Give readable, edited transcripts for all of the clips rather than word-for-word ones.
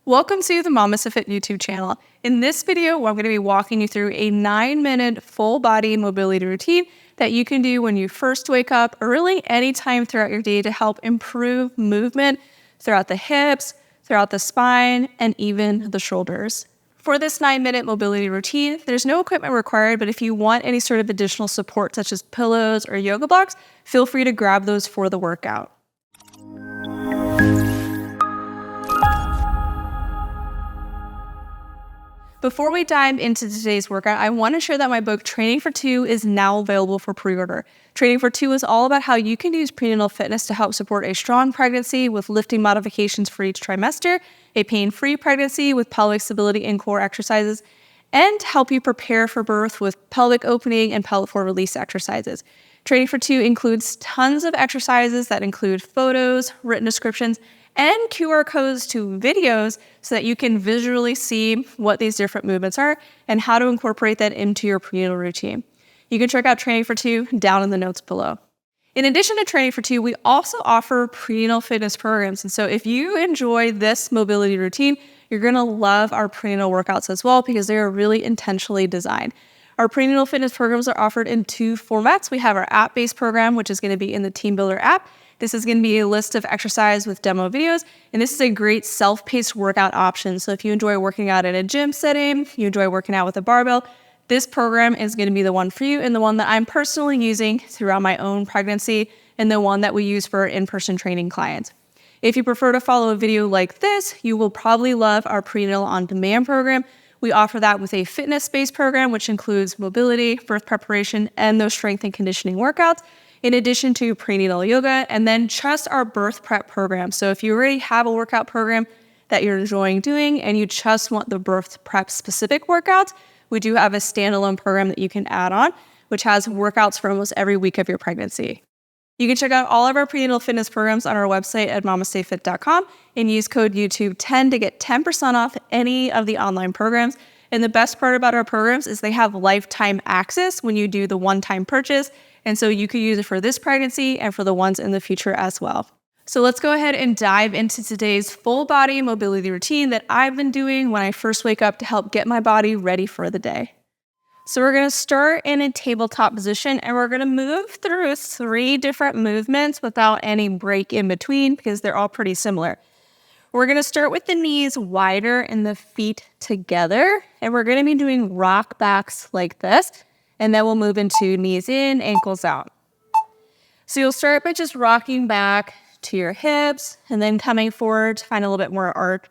Welcome to the MamasteFit YouTube channel. In this video, I'm going to be walking you through a 9-minute full body mobility routine that you can do when you first wake up or really anytime throughout your day to help improve movement throughout the hips, throughout the spine, and even the shoulders. For this 9-minute mobility routine, there's no equipment required, but if you want any sort of additional support such as pillows or yoga blocks, feel free to grab those for the workout. Before we dive into today's workout, I want to share that my book, Training for Two, is now available for pre-order. Training for Two is all about how you can use prenatal fitness to help support a strong pregnancy with lifting modifications for each trimester, a pain-free pregnancy with pelvic stability and core exercises, and help you prepare for birth with pelvic opening and pelvic floor release exercises. Training for Two includes tons of exercises that include photos, written descriptions, and QR codes to videos so that you can visually see what these different movements are and how to incorporate that into your prenatal routine. You can check out Training for Two down in the notes below. In addition to Training for Two, we also offer prenatal fitness programs. And so if you enjoy this mobility routine, you're gonna love our prenatal workouts as well because they are really intentionally designed. Our prenatal fitness programs are offered in two formats. We have our app-based program, which is gonna be in the Team Builder app. This is going to be a list of exercise with demo videos, and this is a great self-paced workout option. So if you enjoy working out in a gym setting, you enjoy working out with a barbell, this program is going to be the one for you and the one that I'm personally using throughout my own pregnancy and the one that we use for in-person training clients. If you prefer to follow a video like this, you will probably love our Prenatal On Demand program. We offer that with a fitness-based program, which includes mobility, birth preparation, and those strength and conditioning workouts, in addition to prenatal yoga, and then just our birth prep program. So if you already have a workout program that you're enjoying doing and you just want the birth prep specific workouts, we do have a standalone program that you can add on, which has workouts for almost every week of your pregnancy. You can check out all of our prenatal fitness programs on our website at MamasteFit.com and use code YouTube10 to get 10% off any of the online programs. And the best part about our programs is they have lifetime access when you do the one-time purchase. And so you could use it for this pregnancy and for the ones in the future as well. So let's go ahead and dive into today's full body mobility routine that I've been doing when I first wake up to help get my body ready for the day. So we're gonna start in a tabletop position and we're gonna move through 3 different movements without any break in between because they're all pretty similar. We're gonna start with the knees wider and the feet together. And we're gonna be doing rock backs like this. And then we'll move into knees in, ankles out. So you'll start by just rocking back to your hips and then coming forward to find a little bit more arch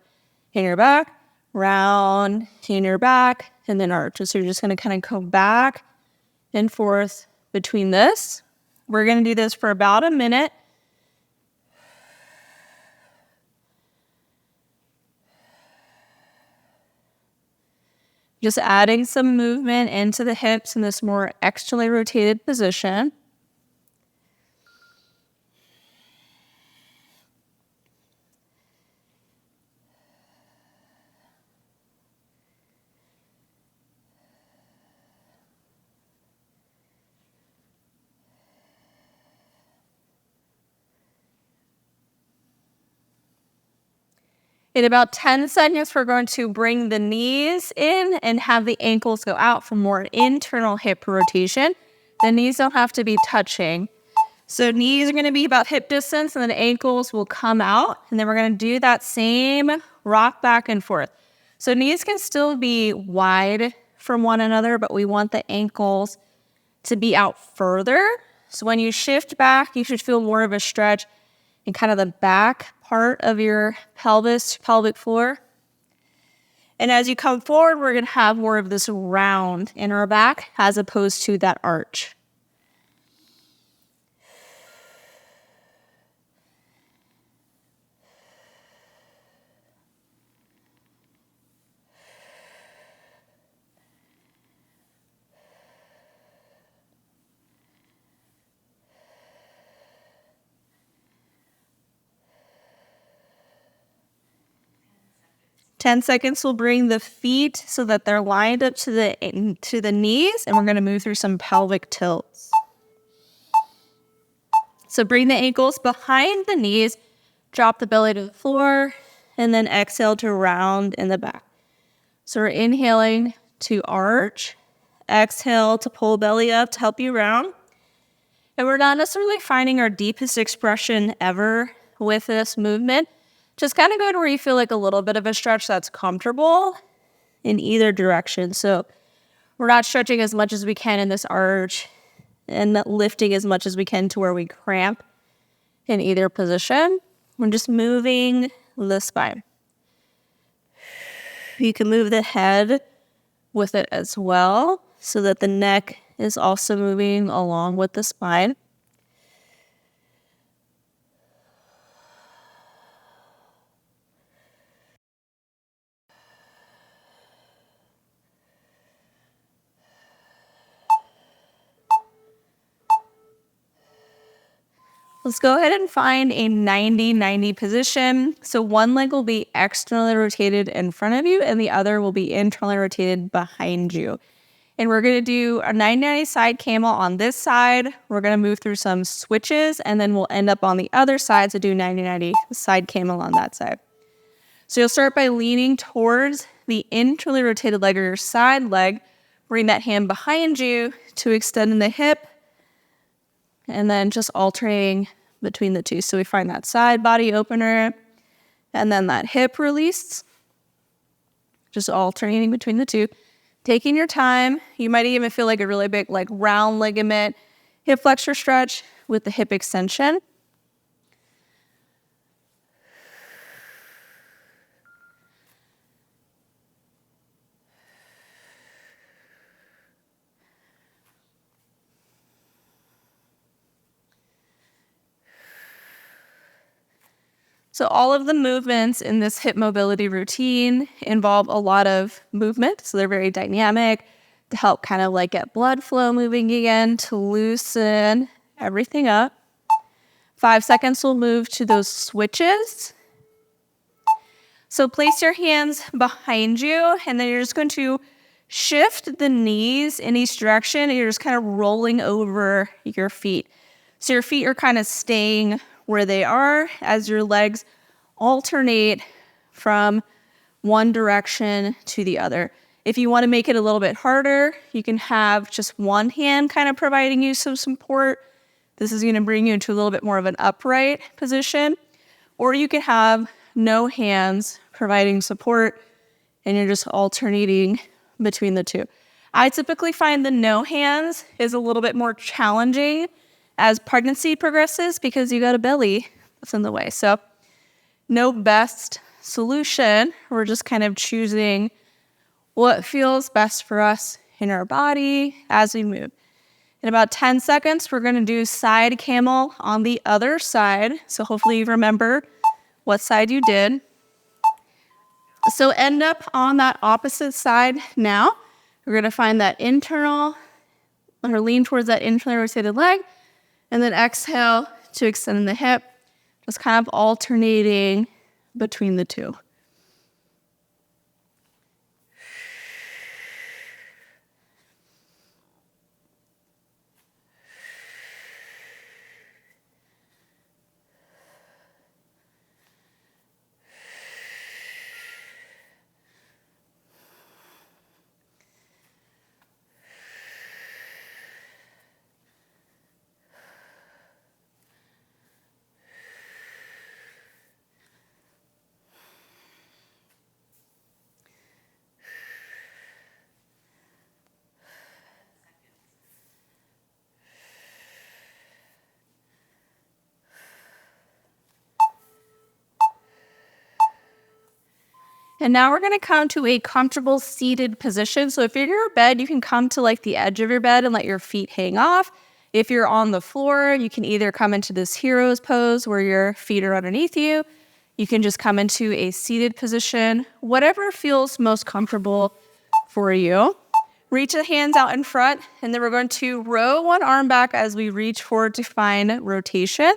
in your back, round in your back, and then arch. So you're just gonna kind of go back and forth between this. We're gonna do this for about a minute. Just adding some movement into the hips in this more externally rotated position. In about 10 seconds, we're going to bring the knees in and have the ankles go out for more internal hip rotation. The knees don't have to be touching. So knees are going to be about hip distance and then ankles will come out. And then we're going to do that same rock back and forth. So knees can still be wide from one another, but we want the ankles to be out further. So when you shift back, you should feel more of a stretch in kind of the back part of your pelvis, pelvic floor. And as you come forward, we're going to have more of this round in our back as opposed to that arch. Ten seconds will bring the feet so that they're lined up to the knees, and we're going to move through some pelvic tilts. So bring the ankles behind the knees, drop the belly to the floor, and then exhale to round in the back. So we're inhaling to arch, exhale to pull belly up to help you round. And we're not necessarily finding our deepest expression ever with this movement. Just kind of go to where you feel like a little bit of a stretch that's comfortable in either direction. So we're not stretching as much as we can in this arch and not lifting as much as we can to where we cramp in either position. We're just moving the spine. You can move the head with it as well so that the neck is also moving along with the spine. Let's go ahead and find a 90-90 position. So one leg will be externally rotated in front of you and the other will be internally rotated behind you. And we're going to do a 90-90 side camel on this side. We're going to move through some switches and then we'll end up on the other side to do 90-90 side camel on that side. So you'll start by leaning towards the internally rotated leg or your side leg. Bring that hand behind you to extend in the hip. And then just alternating between the two. So we find that side body opener and then that hip release. Just alternating between the two. Taking your time. You might even feel like a really big like round ligament hip flexor stretch with the hip extension. So all of the movements in this hip mobility routine involve a lot of movement. So they're very dynamic to help kind of like get blood flow moving again, to loosen everything up. 5 seconds, we'll move to those switches. So place your hands behind you, and then you're just going to shift the knees in each direction, and you're just kind of rolling over your feet. So your feet are kind of staying where they are as your legs alternate from one direction to the other. If you want to make it a little bit harder, you can have just one hand kind of providing you some support. This is going to bring you into a little bit more of an upright position. Or you can have no hands providing support and you're just alternating between the two. I typically find the no hands is a little bit more challenging as pregnancy progresses because you got a belly that's in the way. So no best solution. We're just kind of choosing what feels best for us in our body as we move. In about 10 seconds, we're going to do side camel on the other side. So hopefully you remember what side you did. So end up on that opposite side now. We're going to find that internal, or lean towards that internally rotated leg. And then exhale to extend the hip, just kind of alternating between the two. And now we're going to come to a comfortable seated position. So if you're in your bed, you can come to like the edge of your bed and let your feet hang off. If you're on the floor, you can either come into this hero's pose where your feet are underneath you. You can just come into a seated position, whatever feels most comfortable for you. Reach the hands out in front, and then we're going to row one arm back as we reach forward to find rotation,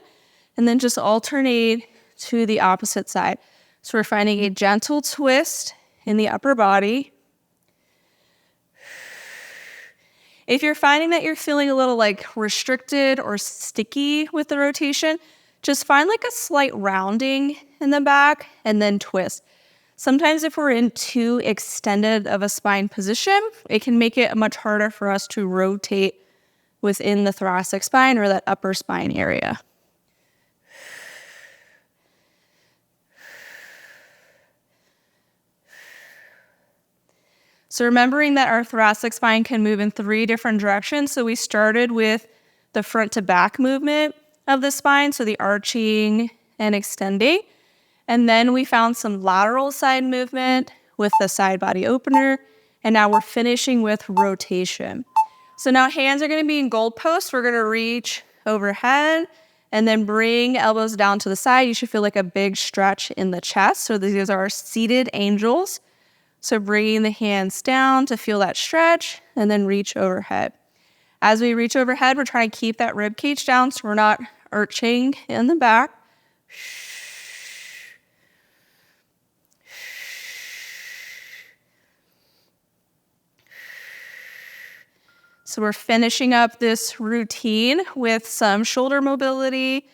and then just alternate to the opposite side. So we're finding a gentle twist in the upper body. If you're finding that you're feeling a little like restricted or sticky with the rotation, Just find like a slight rounding in the back and then twist. Sometimes if we're in too extended of a spine position, it can make it much harder for us to rotate within the thoracic spine or that upper spine area. So remembering that our thoracic spine can move in 3 different directions. So we started with the front to back movement of the spine, so the arching and extending. And then we found some lateral side movement with the side body opener. And now we're finishing with rotation. So now hands are going to be in goalposts. We're going to reach overhead and then bring elbows down to the side. You should feel like a big stretch in the chest. So these are our seated angels. So bringing the hands down to feel that stretch and then reach overhead. As we reach overhead, we're trying to keep that rib cage down so we're not arching in the back. So we're finishing up this routine with some shoulder mobility.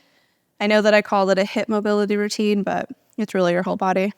I know that I called it a hip mobility routine, but it's really your whole body.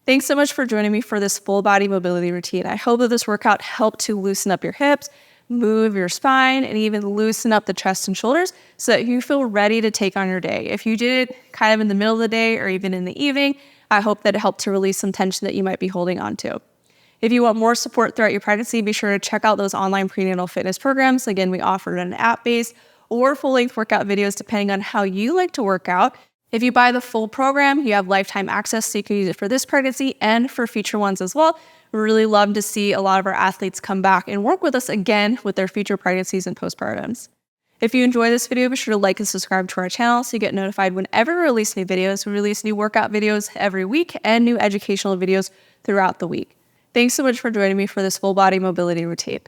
Thanks so much for joining me for this full body mobility routine. I hope that this workout helped to loosen up your hips, move your spine, and even loosen up the chest and shoulders so that you feel ready to take on your day. If you did it kind of in the middle of the day or even in the evening, I hope that it helped to release some tension that you might be holding on to. If you want more support throughout your pregnancy, be sure to check out those online prenatal fitness programs. Again, we offer an app-based or full-length workout videos depending on how you like to work out. If you buy the full program, you have lifetime access, so you can use it for this pregnancy and for future ones as well. We really love to see a lot of our athletes come back and work with us again with their future pregnancies and postpartums. If you enjoy this video, be sure to like and subscribe to our channel so you get notified whenever we release new videos. We release new workout videos every week and new educational videos throughout the week. Thanks so much for joining me for this full body mobility routine.